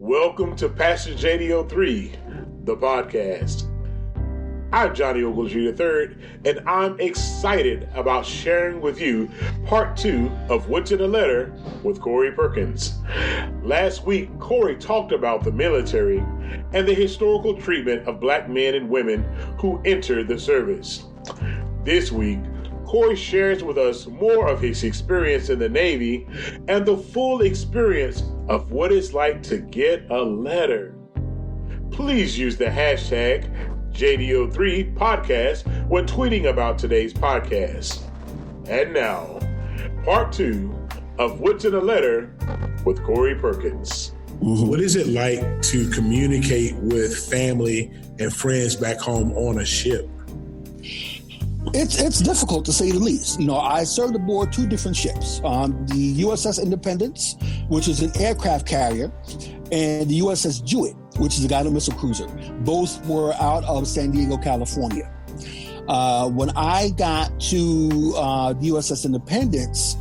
Welcome to Pastor JD03, the podcast. I'm Johnny Ogletree III, and I'm excited about sharing with you part 2 of What's in a Letter with Cory Perkins. Last week, Cory talked about the military and the historical treatment of black men and women who entered the service. This week, Cory shares with us more of his experience in the Navy and the full experience of what it's like to get a letter. Please use the hashtag JDO3 podcast when tweeting about today's podcast. And now, part 2 of What's in a Letter with Cory Perkins. What is it like to communicate with family and friends back home on a ship? It's difficult to say the least. You know, I served aboard 2 different ships, the USS Independence, which is an aircraft carrier, and the USS Jewett, which is a guided missile cruiser. Both were out of San Diego, California. When I got to the USS Independence,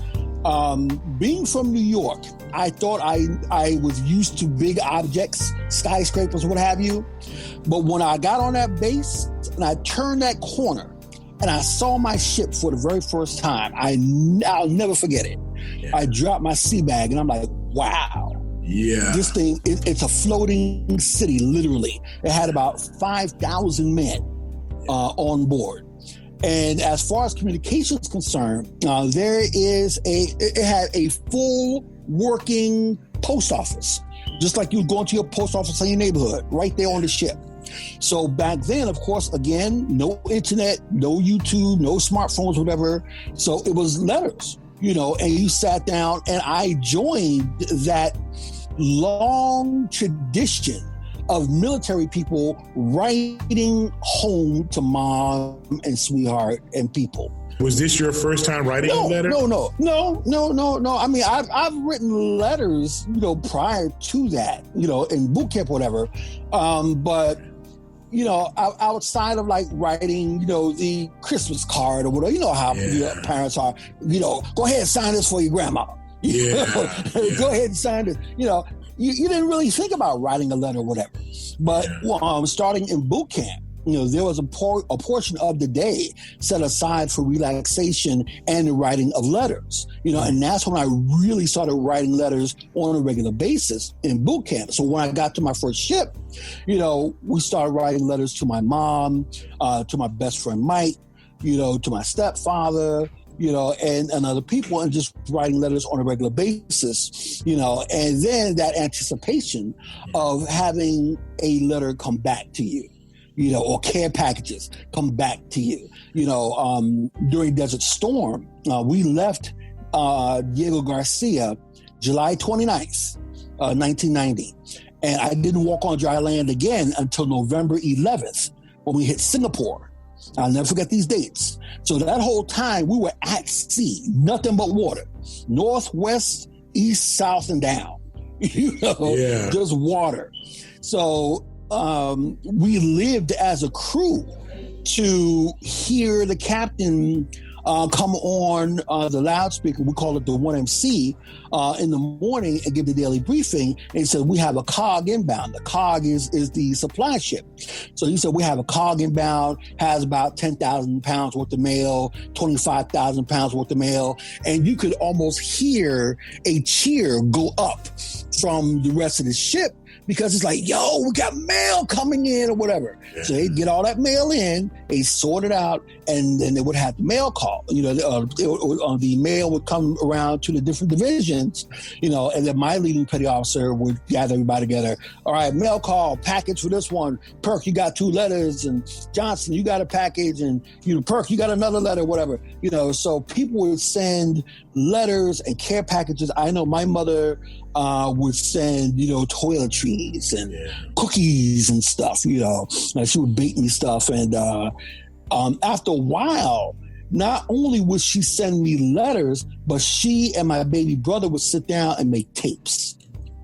being from New York, I thought I was used to big objects, skyscrapers, what have you. But when I got on that base and I turned that corner, and I saw my ship for the very first time, I'll never forget it. Yeah. I dropped my sea bag and I'm like, wow. Yeah. This thing, it's a floating city, literally. It had about 5,000 men on board. And as far as communication is concerned, it had a full working post office, just like you go into your post office in your neighborhood, right there on the ship. So back then, of course, again, no internet, no YouTube, no smartphones, whatever. So it was letters, you know, and you sat down, and I joined that long tradition of military people writing home to mom and sweetheart and people. Was this your first time writing a letter? No. I mean, I've written letters, you know, prior to that, you know, in boot camp or whatever. But you know, outside of like writing, you know, the Christmas card or whatever, you know how your parents are, you know, go ahead and sign this for your grandma. Yeah. Go ahead and sign this. You know, you didn't really think about writing a letter or whatever. But starting in boot camp, you know, there was a portion of the day set aside for relaxation and the writing of letters, you know, and that's when I really started writing letters on a regular basis in boot camp. So when I got to my first ship, you know, we started writing letters to my mom, to my best friend Mike, you know, to my stepfather, you know, and other people, and just writing letters on a regular basis, you know, and then that anticipation of having a letter come back to you, you know, or care packages come back to you. You know, during Desert Storm, we left Diego Garcia July 29th, 1990. And I didn't walk on dry land again until November 11th when we hit Singapore. I'll never forget these dates. So that whole time we were at sea, nothing but water, north, west, east, south, and down, you know, just water. So we lived as a crew to hear the captain come on the loudspeaker. We call it the 1MC in the morning and give the daily briefing. And he said, we have a cog inbound. The cog is the supply ship. So he said, we have a cog inbound, has about 10,000 pounds worth of mail, 25,000 pounds worth of mail. And you could almost hear a cheer go up from the rest of the ship, because it's like, yo, we got mail coming in or whatever. Yeah. So they'd get all that mail in, they sort it out, and then they would have the mail call. You know, the mail would come around to the different divisions, you know, and then my leading petty officer would gather everybody together. All right, mail call, package for this one. Perk, you got 2 letters, and Johnson, you got a package, and, you know, Perk, you got another letter, whatever. You know, so people would send letters and care packages. I know my mother would send, you know, toiletries and cookies and stuff, you know. Like she would bake me stuff. And after a while, not only would she send me letters, but she and my baby brother would sit down and make tapes.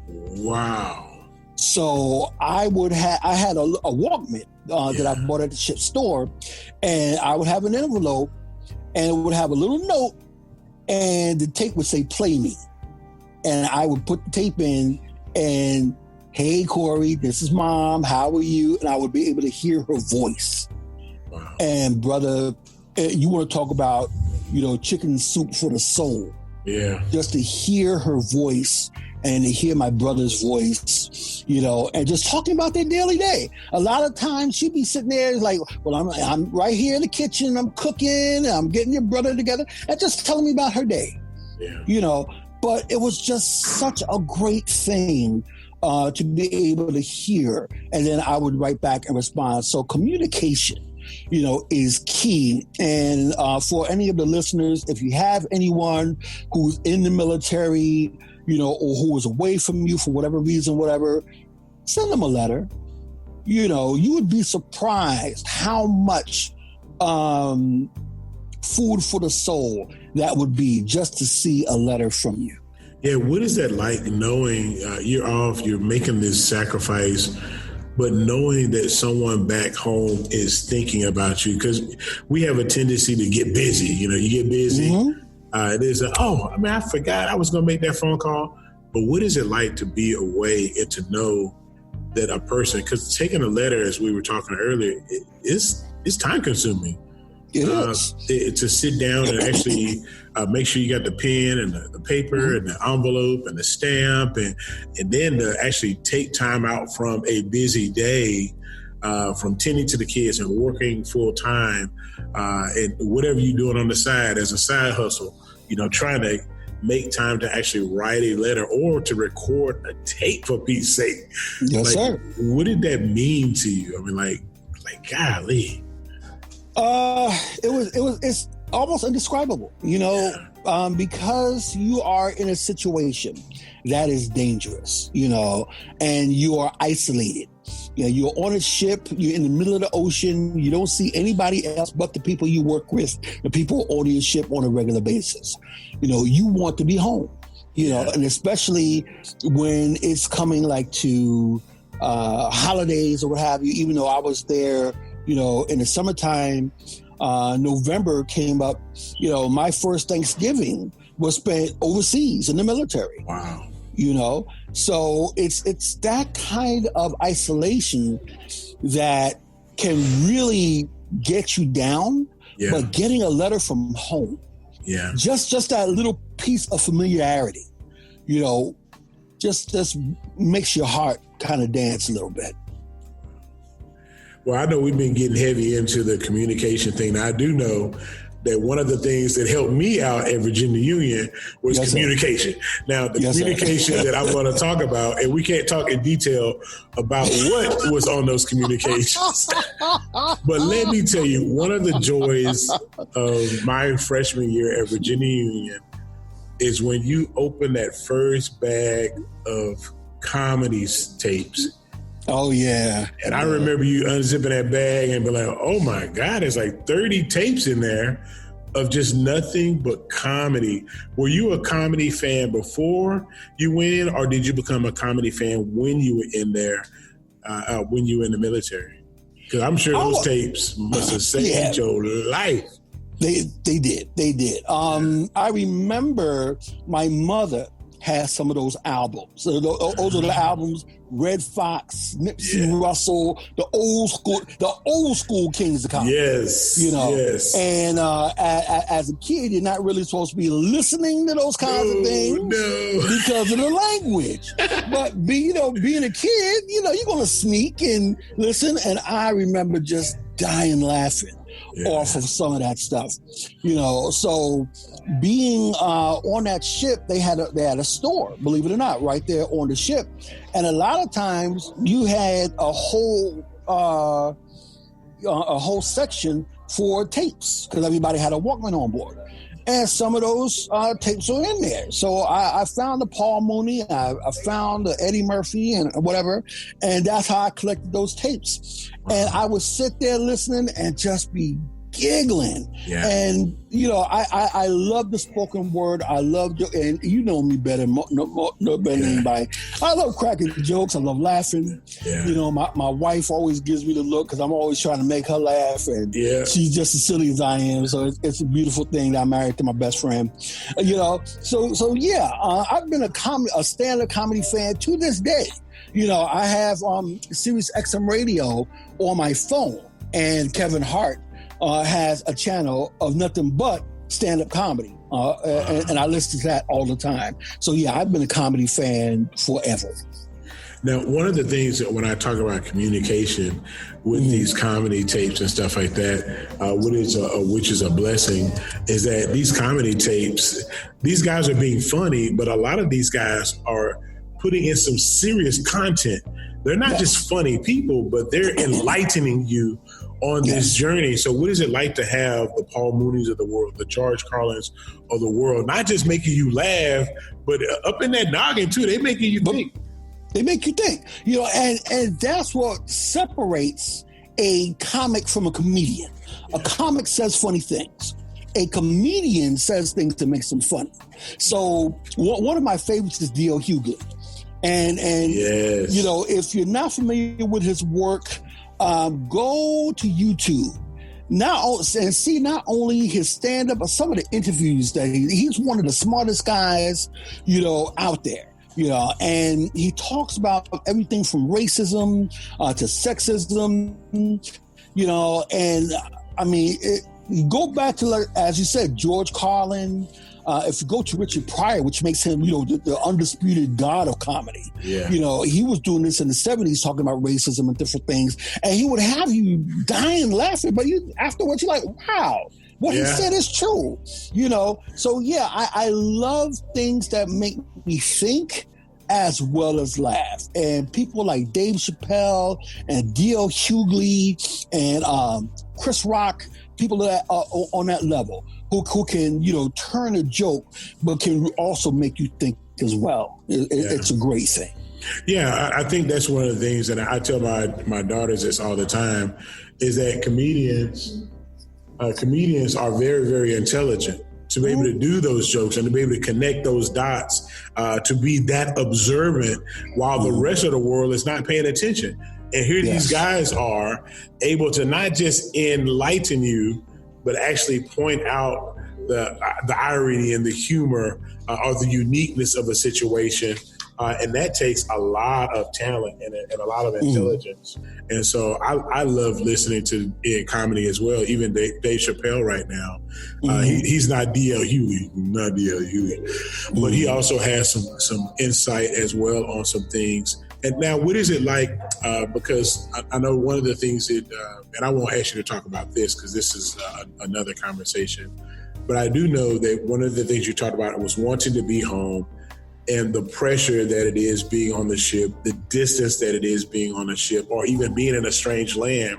Wow. So I had a Walkman that I bought at the ship store, and I would have an envelope, and it would have a little note, and the tape would say, "Play me." And I would put the tape in, and hey, Cory, this is Mom. How are you? And I would be able to hear her voice. Wow. And brother, you want to talk about, chicken soup for the soul. Yeah. Just to hear her voice and to hear my brother's voice, and just talking about their daily day. A lot of times she'd be sitting there like, well, I'm right here in the kitchen, I'm cooking, I'm getting your brother together, and just telling me about her day. Yeah. But it was just such a great thing to be able to hear. And then I would write back and respond. So communication, is key. And for any of the listeners, if you have anyone who's in the military, or who is away from you for whatever reason, send them a letter. You would be surprised how much food for the soul that would be just to see a letter from you. Yeah, what is that like knowing you're making this sacrifice, but knowing that someone back home is thinking about you? Because we have a tendency to get busy. You get busy. Mm-hmm. I forgot I was going to make that phone call. But what is it like to be away and to know that a person, because taking a letter, as we were talking earlier, it's time consuming. It is. To sit down and actually make sure you got the pen and the paper and the envelope and the stamp and then to actually take time out from a busy day, from tending to the kids and working full time and whatever you're doing on the side as a side hustle, trying to make time to actually write a letter or to record a tape, for Pete's sake. Yes, sir. What did that mean to you? I mean, like golly. It's almost indescribable, because you are in a situation that is dangerous, and you are isolated. You're on a ship, you're in the middle of the ocean, you don't see anybody else but the people you work with, the people on your ship on a regular basis. You want to be home, and especially when it's coming like to holidays or what have you, even though I was there, in the summertime, November came up, my first Thanksgiving was spent overseas in the military. Wow. So it's that kind of isolation that can really get you down, but getting a letter from home, just that little piece of familiarity, just makes your heart kind of dance a little bit. Well, I know we've been getting heavy into the communication thing. Now, I do know that one of the things that helped me out at Virginia Union was communication. Now, the communication that I'm going to talk about, and we can't talk in detail about what was on those communications, but let me tell you, one of the joys of my freshman year at Virginia Union is when you open that first bag of comedy tapes. Oh, yeah. And I remember you unzipping that bag and be like, oh, my God, there's like 30 tapes in there of just nothing but comedy. Were you a comedy fan before you went in, or did you become a comedy fan when you were in there, when you were in the military? Because I'm sure those tapes must have saved your life. They did. I remember my mother had some of those albums. So those are the albums, Red Fox, Nipsey Russell, the old school Kings of Comedy. Yes. Yes. And as a kid, you're not really supposed to be listening to those kinds of things because of the language. But being a kid, you're gonna sneak and listen. And I remember just dying laughing off of some of that stuff. So being on that ship, they had a store, believe it or not, right there on the ship. And a lot of times you had a whole section for tapes because everybody had a Walkman on board. And some of those tapes were in there. So I found the Paul Mooney, I found the Eddie Murphy and whatever. And that's how I collected those tapes. And I would sit there listening and just be giggling. Yeah. And, I love the spoken word. I love, and you know me better, no better than anybody. I love cracking jokes. I love laughing. Yeah. My wife always gives me the look because I'm always trying to make her laugh. And she's just as silly as I am. So it's a beautiful thing that I'm married to my best friend. I've been a stand-up comedy fan to this day. I have Sirius XM radio on my phone, and Kevin Hart has a channel of nothing but stand-up comedy, and I listen to that all the time. So I've been a comedy fan forever. Now, one of the things that when I talk about communication with these comedy tapes and stuff like that, which is a blessing, is that these comedy tapes, these guys are being funny, but a lot of these guys are putting in some serious content. They're not just funny people, but they're enlightening you on this journey. So what is it like to have the Paul Mooney's of the world, the George Carlins of the world, not just making you laugh, but up in that noggin too, they making you think. They make you think, and that's what separates a comic from a comedian. A comic says funny things. A comedian says things that makes them funny. So one of my favorites is D.L. Hughley. And if you're not familiar with his work, go to YouTube and see not only his stand-up, but some of the interviews that he's one of the smartest guys, out there. And he talks about everything from racism to sexism, and I mean, go back to, as you said, George Carlin. If you go to Richard Pryor, which makes him, the undisputed god of comedy, he was doing this in the 70s, talking about racism and different things, and he would have you dying laughing, but afterwards you're like, wow. What he said is true, So I love things that make me think as well as laugh. And people like Dave Chappelle and D.L. Hughley and Chris Rock, people that are on that level who can turn a joke, but can also make you think as well. It's a great thing. Yeah, I think that's one of the things that I tell my daughters this all the time, is that comedians are very, very intelligent to be able to do those jokes and to be able to connect those dots, to be that observant while the rest of the world is not paying attention. And here these guys are able to not just enlighten you, but actually point out the irony and the humor or the uniqueness of a situation. And that takes a lot of talent and a lot of intelligence. And so I love listening to comedy as well. Even Dave Chappelle right now, he's not D.L. Hughley, but he also has some insight as well on some things. And now, what is it like? Because I know one of the things that, and I won't ask you to talk about this because this is another conversation, but I do know that one of the things you talked about was wanting to be home, and the pressure that it is being on the ship, the distance that it is being on a ship, or even being in a strange land,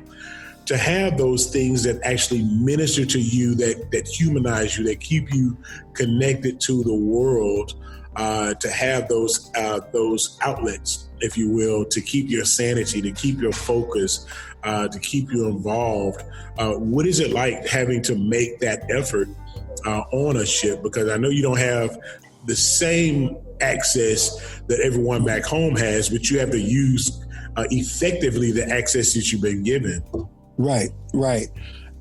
to have those things that actually minister to you, that humanize you, that keep you connected to the world, to have those outlets, if you will, to keep your sanity, to keep your focus, to keep you involved. What is it like having to make that effort on a ship? Because I know you don't have the same access that everyone back home has, but you have to use effectively the access that you've been given. Right.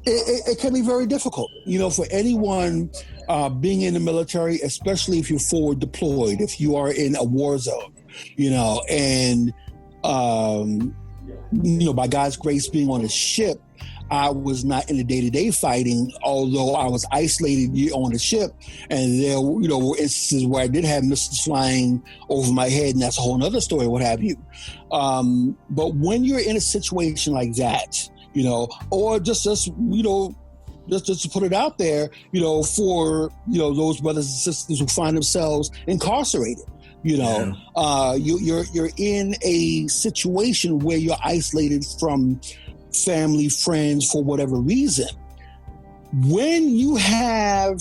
It can be very difficult, for anyone being in the military, especially if you're forward deployed, if you are in a war zone, and by God's grace, being on a ship, I was not in the day-to-day fighting, although I was isolated on the ship. And there, were instances where I did have missiles flying over my head, and that's a whole other story, what have you. But when you're in a situation like that, or just to put it out there, for, those brothers and sisters who find themselves incarcerated, you're in a situation where you're isolated from family, friends, for whatever reason. When you have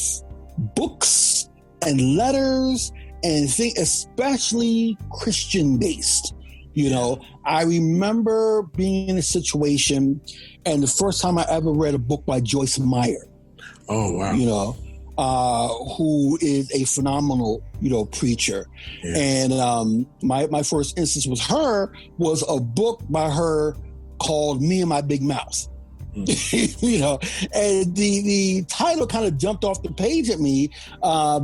books and letters and things, especially Christian based, You know, I remember being in a situation, and the first time I ever read a book by Joyce Meyer. Oh, wow. You know, who is a phenomenal, you know, preacher. Yes. And my first instance with her was a book by her called Me and My Big Mouth. You know, and the title kind of jumped off the page at me,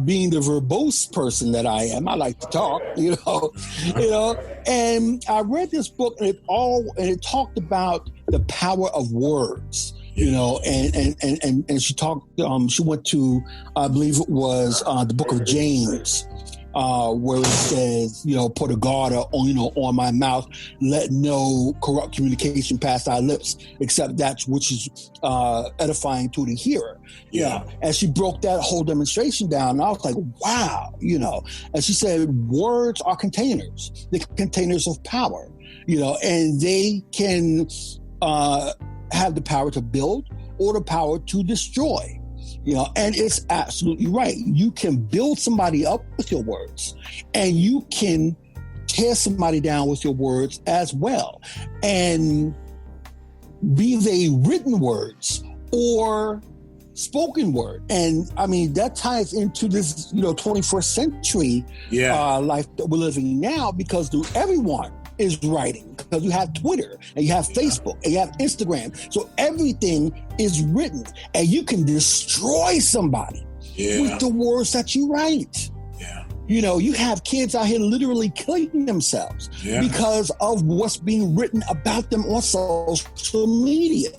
being the verbose person that I am. I like to talk, you know, and I read this book, and it talked about the power of words. You know, and she talked. She went to, I believe it was the book of James, where it says, you know, put a guard on my mouth, let no corrupt communication pass our lips, except that which is edifying to the hearer. Yeah, and she broke that whole demonstration down, and I was like, wow, you know. And she said, words are containers. They're containers of power, you know, and they can have the power to build or the power to destroy, you know. And it's absolutely right. You can build somebody up with your words, and you can tear somebody down with your words as well. And be they written words or spoken word. And I mean, that ties into this, you know, 21st century life that we're living now, because everyone is writing, because you have Twitter and you have Facebook and you have Instagram. So everything is written, and you can destroy somebody with the words that you write. Yeah. You know, you have kids out here literally killing themselves because of what's being written about them on social media.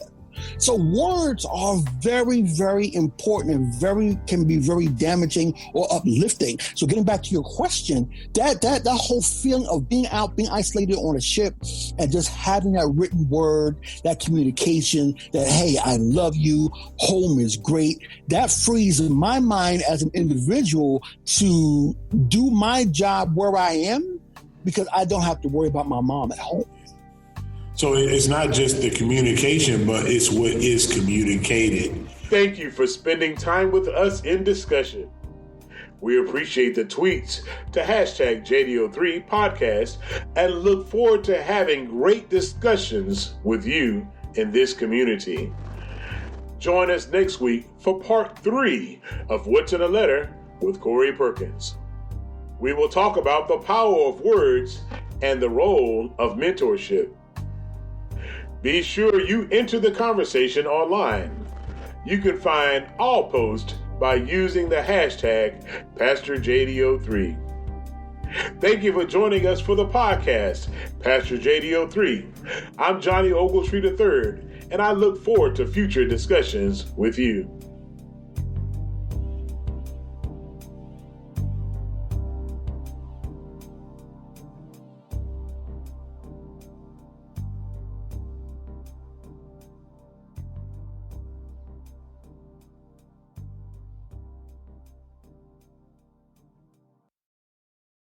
So words are very, very important and can be very damaging or uplifting. So getting back to your question, that whole feeling of being isolated on a ship and just having that written word, that communication, that, hey, I love you, home is great, that frees my mind as an individual to do my job where I am, because I don't have to worry about my mom at home. So it's not just the communication, but it's what is communicated. Thank you for spending time with us in discussion. We appreciate the tweets to hashtag JDO3 podcast and look forward to having great discussions with you in this community. Join us next week for part 3 of What's in a Letter with Cory Perkins. We will talk about the power of words and the role of mentorship. Be sure you enter the conversation online. You can find all posts by using the hashtag PastorJDO3. Thank you for joining us for the podcast, Pastor JDO3. I'm Johnny Ogletree III, and I look forward to future discussions with you.